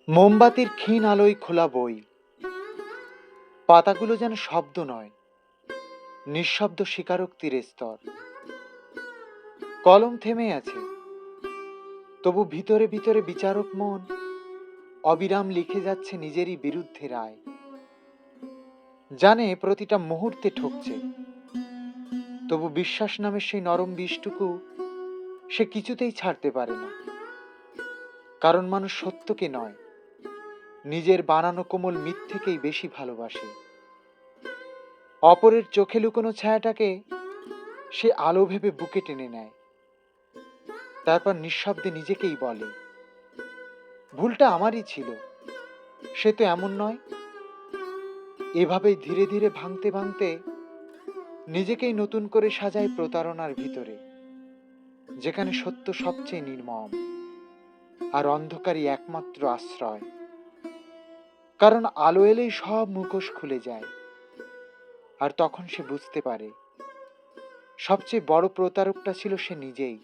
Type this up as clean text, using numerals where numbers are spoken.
মোমবাতির ক্ষীণ আলোয় খোলা বই, পাতাগুলো যেন শব্দ নয়, নিঃশব্দ স্বীকারোক্তির স্তর। কলম থেমে আছে, তবু ভিতরে ভিতরে বিচারক মন অবিরাম লিখে যাচ্ছে নিজেরই বিরুদ্ধে রায়। জানে প্রতিটা মুহূর্তে ঠকছে, তবু বিশ্বাস নামের সেই নরম বিষটুকু সে কিছুতেই ছাড়তে পারে না। কারণ মানুষ সত্যকে নয়, নিজের বানানো কোমল মিথ্যেকেই বেশি ভালোবাসে। অপরের চোখে লুকোনো ছায়াটাকে সে আলো ভেবে বুকে টেনে নেয়, তারপর নিঃশব্দে নিজেকেই বলে, ভুলটা আমারই ছিল, সে তো এমন নয়। এভাবেই ধীরে ধীরে ভাঙতে ভাঙতে নিজেকেই নতুন করে সাজায় প্রতারণার ভিতরে, যেখানে সত্য সবচেয়ে নির্মম আর অন্ধকারই একমাত্র আশ্রয়। কারণ আলো এলেই সব মুখোশ খুলে যায়, আর তখন সে বুঝতে পারে সবচেয়ে বড় প্রতারকটা ছিল সে নিজেই।